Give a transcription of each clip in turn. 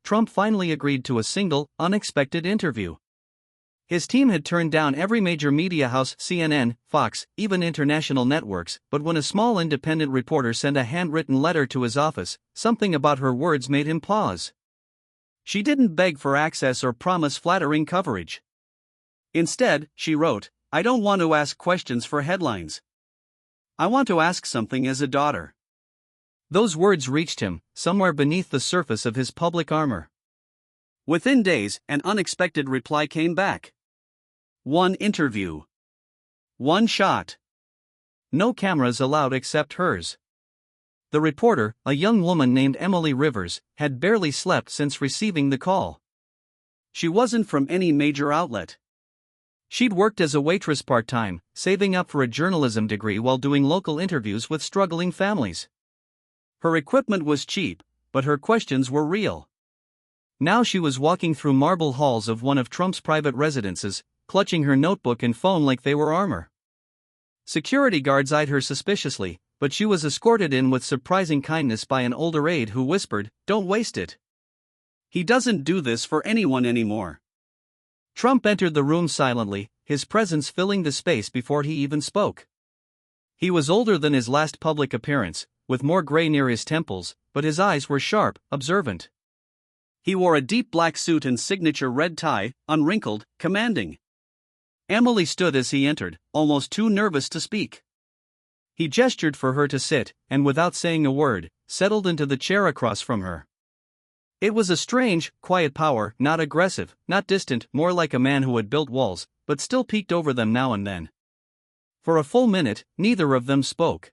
Trump finally agreed to a single, unexpected interview. His team had turned down every major media house, CNN, Fox, even international networks, but when a small independent reporter sent a handwritten letter to his office, something about her words made him pause. She didn't beg for access or promise flattering coverage. Instead, she wrote, "I don't want to ask questions for headlines. I want to ask something as a daughter." Those words reached him, somewhere beneath the surface of his public armor. Within days, an unexpected reply came back. One interview. One shot. No cameras allowed except hers. The reporter, a young woman named Emily Rivers, had barely slept since receiving the call. She wasn't from any major outlet. She'd worked as a waitress part-time, saving up for a journalism degree while doing local interviews with struggling families. Her equipment was cheap, but her questions were real. Now she was walking through marble halls of one of Trump's private residences, clutching her notebook and phone like they were armor. Security guards eyed her suspiciously, but she was escorted in with surprising kindness by an older aide who whispered, "Don't waste it. He doesn't do this for anyone anymore." Trump entered the room silently, his presence filling the space before he even spoke. He was older than his last public appearance, with more gray near his temples, but his eyes were sharp, observant. He wore a deep black suit and signature red tie, unwrinkled, commanding. Emily stood as he entered, almost too nervous to speak. He gestured for her to sit, and without saying a word, settled into the chair across from her. It was a strange, quiet power, not aggressive, not distant, more like a man who had built walls, but still peeked over them now and then. For a full minute, neither of them spoke.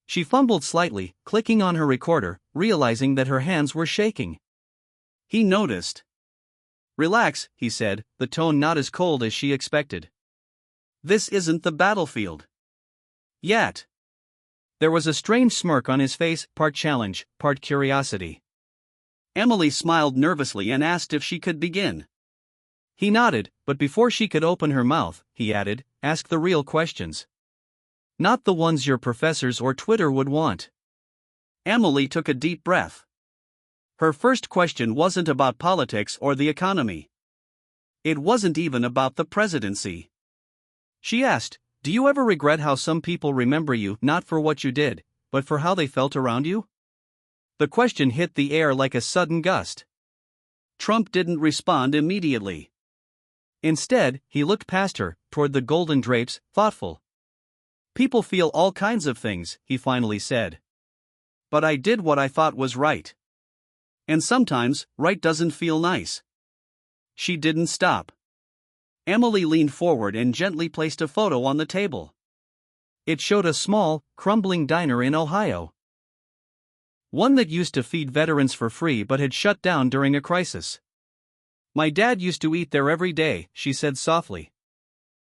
She fumbled slightly, clicking on her recorder, realizing that her hands were shaking. He noticed. "Relax," he said, the tone not as cold as she expected. "This isn't the battlefield. Yet." There was a strange smirk on his face, part challenge, part curiosity. Emily smiled nervously and asked if she could begin. He nodded, but before she could open her mouth, he added, "Ask the real questions. Not the ones your professors or Twitter would want." Emily took a deep breath. Her first question wasn't about politics or the economy. It wasn't even about the presidency. She asked, "Do you ever regret how some people remember you not for what you did, but for how they felt around you?" The question hit the air like a sudden gust. Trump didn't respond immediately. Instead, he looked past her, toward the golden drapes, thoughtful. "People feel all kinds of things," he finally said. "But I did what I thought was right. And sometimes, right doesn't feel nice." She didn't stop. Emily leaned forward and gently placed a photo on the table. It showed a small, crumbling diner in Ohio. One that used to feed veterans for free but had shut down during a crisis. "My dad used to eat there every day," she said softly.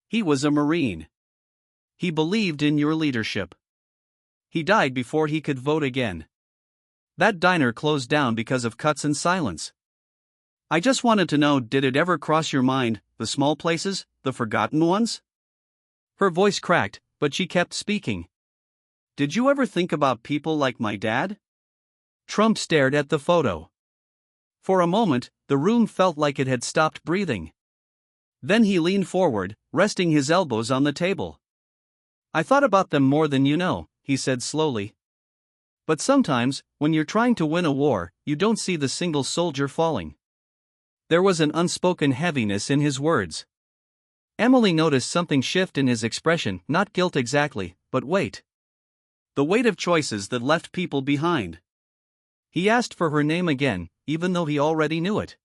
"He was a Marine. He believed in your leadership. He died before he could vote again. That diner closed down because of cuts and silence. I just wanted to know, did it ever cross your mind, the small places, the forgotten ones?" Her voice cracked, but she kept speaking. "Did you ever think about people like my dad?" Trump stared at the photo. For a moment, the room felt like it had stopped breathing. Then he leaned forward, resting his elbows on the table. "I thought about them more than you know," he said slowly. "But sometimes, when you're trying to win a war, you don't see the single soldier falling." There was an unspoken heaviness in his words. Emily noticed something shift in his expression, not guilt exactly, but weight. The weight of choices that left people behind. He asked for her name again, even though he already knew it.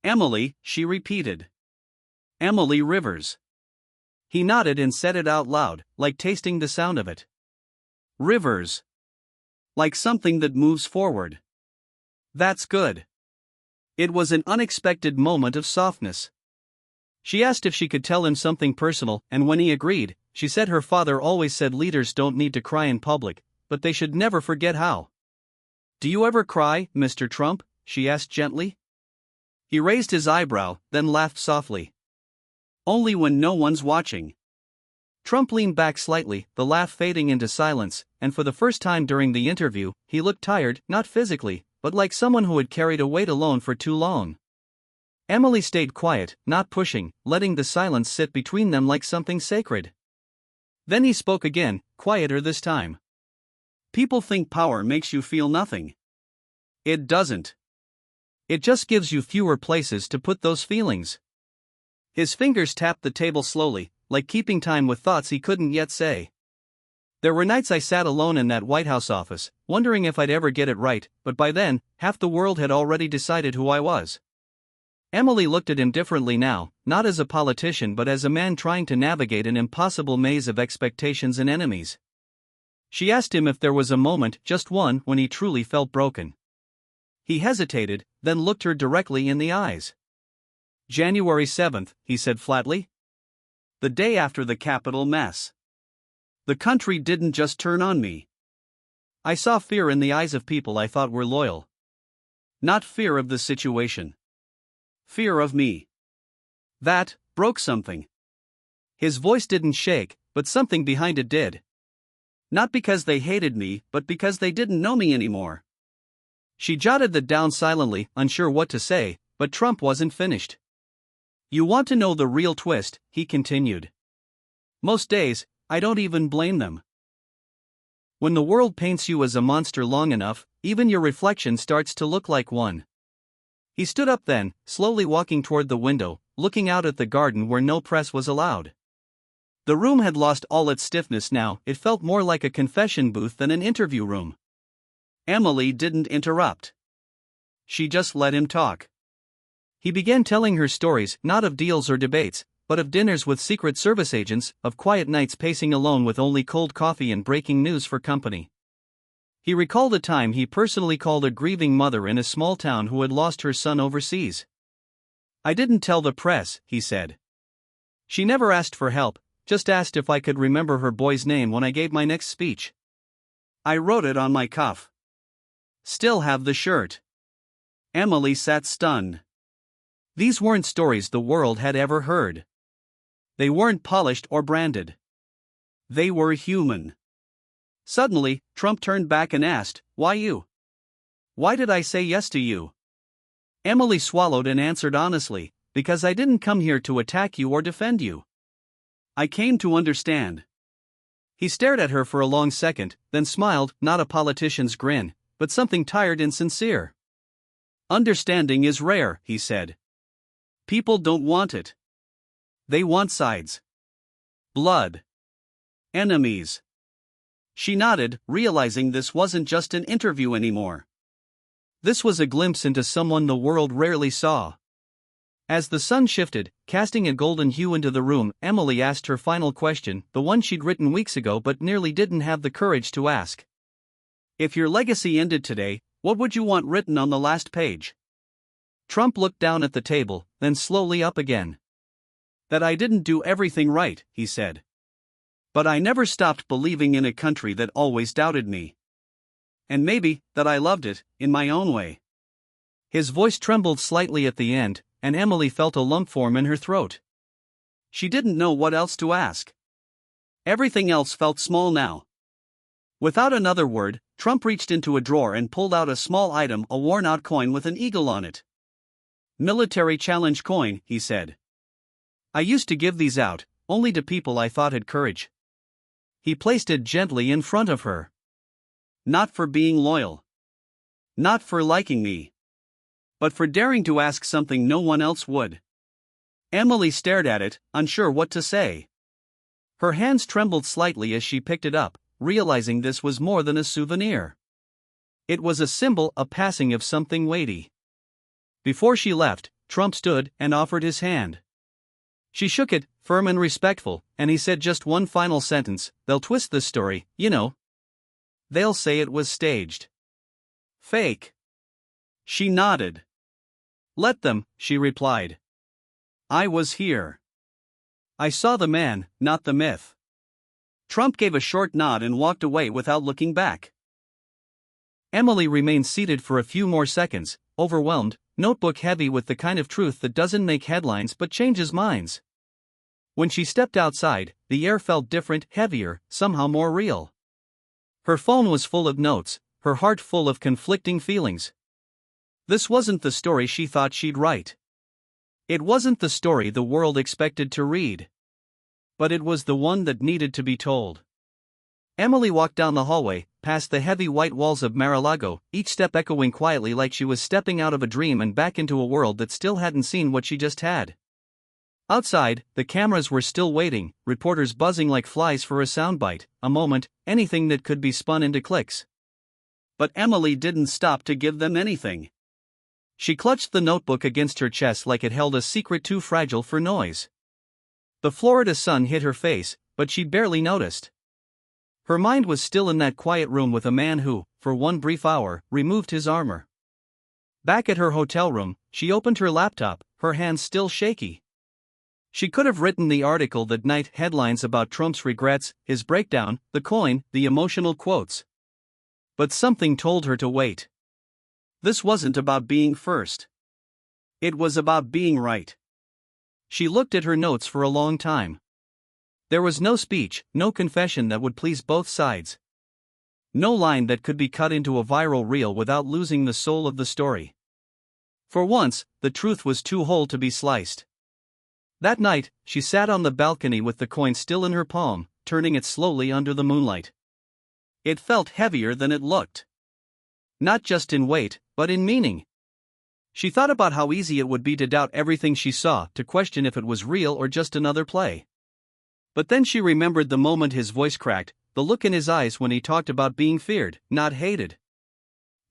"Emily," she repeated. "Emily Rivers." He nodded and said it out loud, like tasting the sound of it. "Rivers. Like something that moves forward. That's good." It was an unexpected moment of softness. She asked if she could tell him something personal, and when he agreed, she said her father always said leaders don't need to cry in public, but they should never forget how. "Do you ever cry, Mr. Trump?" she asked gently. He raised his eyebrow, then laughed softly. "Only when no one's watching." Trump leaned back slightly, the laugh fading into silence, and for the first time during the interview, he looked tired, not physically, but like someone who had carried a weight alone for too long. Emily stayed quiet, not pushing, letting the silence sit between them like something sacred. Then he spoke again, quieter this time. People think power makes you feel nothing. It doesn't. It just gives you fewer places to put those feelings. His fingers tapped the table slowly, like keeping time with thoughts he couldn't yet say. There were nights I sat alone in that White House office, wondering if I'd ever get it right, but by then, half the world had already decided who I was. Emily looked at him differently now, not as a politician but as a man trying to navigate an impossible maze of expectations and enemies. She asked him if there was a moment, just one, when he truly felt broken. He hesitated, then looked her directly in the eyes. January 7th, he said flatly. The day after the Capitol mess. The country didn't just turn on me. I saw fear in the eyes of people I thought were loyal. Not fear of the situation. Fear of me. That broke something. His voice didn't shake, but something behind it did. Not because they hated me, but because they didn't know me anymore. She jotted that down silently, unsure what to say, but Trump wasn't finished. You want to know the real twist, he continued. Most days, I don't even blame them. When the world paints you as a monster long enough, even your reflection starts to look like one. He stood up then, slowly walking toward the window, looking out at the garden where no press was allowed. The room had lost all its stiffness now, it felt more like a confession booth than an interview room. Emily didn't interrupt. She just let him talk. He began telling her stories, not of deals or debates, but of dinners with Secret Service agents, of quiet nights pacing alone with only cold coffee and breaking news for company. He recalled a time he personally called a grieving mother in a small town who had lost her son overseas. I didn't tell the press, he said. She never asked for help, just asked if I could remember her boy's name when I gave my next speech. I wrote it on my cuff. Still have the shirt. Emily sat stunned. These weren't stories the world had ever heard. They weren't polished or branded. They were human. Suddenly, Trump turned back and asked, "Why you? Why did I say yes to you?" Emily swallowed and answered honestly, "Because I didn't come here to attack you or defend you. I came to understand." He stared at her for a long second, then smiled, not a politician's grin, but something tired and sincere. Understanding is rare, he said. People don't want it. They want sides. Blood. Enemies. She nodded, realizing this wasn't just an interview anymore. This was a glimpse into someone the world rarely saw. As the sun shifted, casting a golden hue into the room, Emily asked her final question, the one she'd written weeks ago but nearly didn't have the courage to ask. If your legacy ended today, what would you want written on the last page? Trump looked down at the table, then slowly up again. That I didn't do everything right, he said. But I never stopped believing in a country that always doubted me. And maybe, that I loved it, in my own way. His voice trembled slightly at the end, and Emily felt a lump form in her throat. She didn't know what else to ask. Everything else felt small now. Without another word, Trump reached into a drawer and pulled out a small item, a worn-out coin with an eagle on it. Military challenge coin, he said. I used to give these out, only to people I thought had courage. He placed it gently in front of her. Not for being loyal. Not for liking me. But for daring to ask something no one else would. Emily stared at it, unsure what to say. Her hands trembled slightly as she picked it up, realizing this was more than a souvenir. It was a symbol, a passing of something weighty. Before she left, Trump stood and offered his hand. She shook it, firm and respectful, and he said just one final sentence, "They'll twist this story, you know. They'll say it was staged. Fake." She nodded. "Let them," she replied. "I was here. I saw the man, not the myth." Trump gave a short nod and walked away without looking back. Emily remained seated for a few more seconds, overwhelmed, notebook heavy with the kind of truth that doesn't make headlines but changes minds. When she stepped outside, the air felt different, heavier, somehow more real. Her phone was full of notes, her heart full of conflicting feelings. This wasn't the story she thought she'd write. It wasn't the story the world expected to read. But it was the one that needed to be told. Emily walked down the hallway, past the heavy white walls of Mar-a-Lago, each step echoing quietly like she was stepping out of a dream and back into a world that still hadn't seen what she just had. Outside, the cameras were still waiting, reporters buzzing like flies for a soundbite, a moment, anything that could be spun into clicks. But Emily didn't stop to give them anything. She clutched the notebook against her chest like it held a secret too fragile for noise. The Florida sun hit her face, but she barely noticed. Her mind was still in that quiet room with a man who, for one brief hour, removed his armor. Back at her hotel room, she opened her laptop, her hands still shaky. She could have written the article that night, headlines about Trump's regrets, his breakdown, the coin, the emotional quotes. But something told her to wait. This wasn't about being first. It was about being right. She looked at her notes for a long time. There was no speech, no confession that would please both sides. No line that could be cut into a viral reel without losing the soul of the story. For once, the truth was too whole to be sliced. That night, she sat on the balcony with the coin still in her palm, turning it slowly under the moonlight. It felt heavier than it looked. Not just in weight, but in meaning. She thought about how easy it would be to doubt everything she saw, to question if it was real or just another play. But then she remembered the moment his voice cracked, the look in his eyes when he talked about being feared, not hated.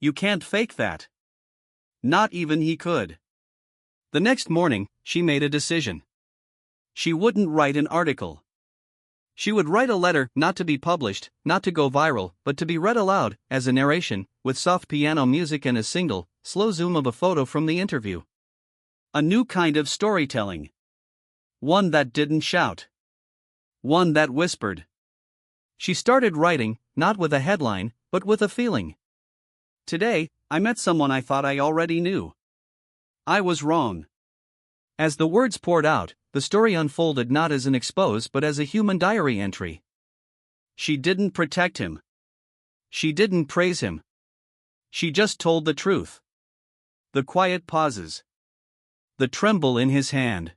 You can't fake that. Not even he could. The next morning, she made a decision. She wouldn't write an article. She would write a letter, not to be published, not to go viral, but to be read aloud, as a narration, with soft piano music and a single, slow zoom of a photo from the interview. A new kind of storytelling. One that didn't shout. One that whispered. She started writing, not with a headline, but with a feeling. Today, I met someone I thought I already knew. I was wrong. As the words poured out, the story unfolded not as an expose but as a human diary entry. She didn't protect him. She didn't praise him. She just told the truth. The quiet pauses. The tremble in his hand.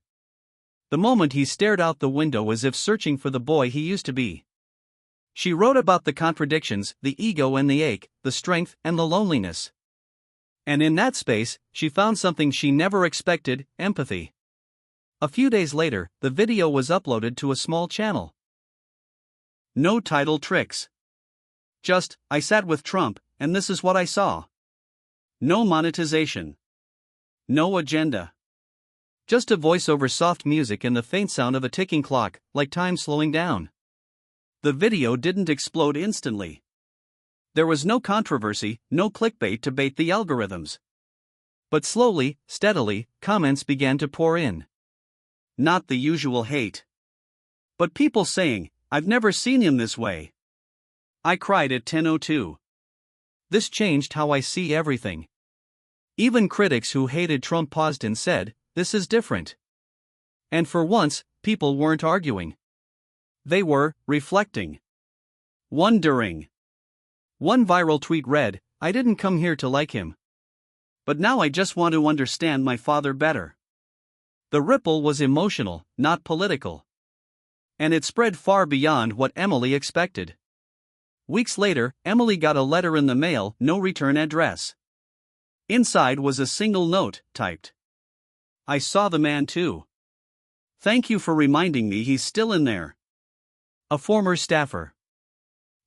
The moment he stared out the window as if searching for the boy he used to be. She wrote about the contradictions, the ego and the ache, the strength and the loneliness. And in that space, she found something she never expected: empathy. A few days later, the video was uploaded to a small channel. No title tricks. Just, I sat with Trump, and this is what I saw. No monetization. No agenda. Just a voice over soft music and the faint sound of a ticking clock, like time slowing down. The video didn't explode instantly. There was no controversy, no clickbait to bait the algorithms. But slowly, steadily, comments began to pour in. Not the usual hate. But people saying, I've never seen him this way. I cried at 10:02. This changed how I see everything. Even critics who hated Trump paused and said, this is different. And for once, people weren't arguing. They were reflecting. Wondering. One viral tweet read, I didn't come here to like him. But now I just want to understand my father better. The ripple was emotional, not political. And it spread far beyond what Emily expected. Weeks later, Emily got a letter in the mail, no return address. Inside was a single note, typed. I saw the man too. Thank you for reminding me he's still in there. A former staffer.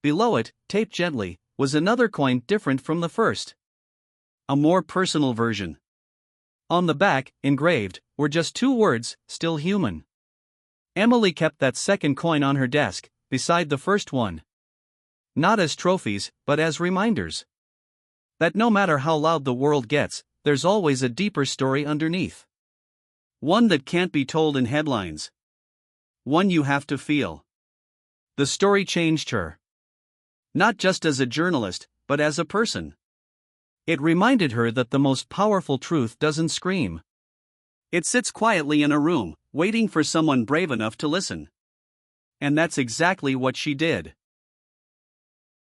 Below it, taped gently, was another coin different from the first. A more personal version. On the back, engraved, were just two words, still human. Emily kept that second coin on her desk, beside the first one. Not as trophies, but as reminders. That no matter how loud the world gets, there's always a deeper story underneath. One that can't be told in headlines. One you have to feel. The story changed her. Not just as a journalist, but as a person. It reminded her that the most powerful truth doesn't scream. It sits quietly in a room, waiting for someone brave enough to listen. And that's exactly what she did.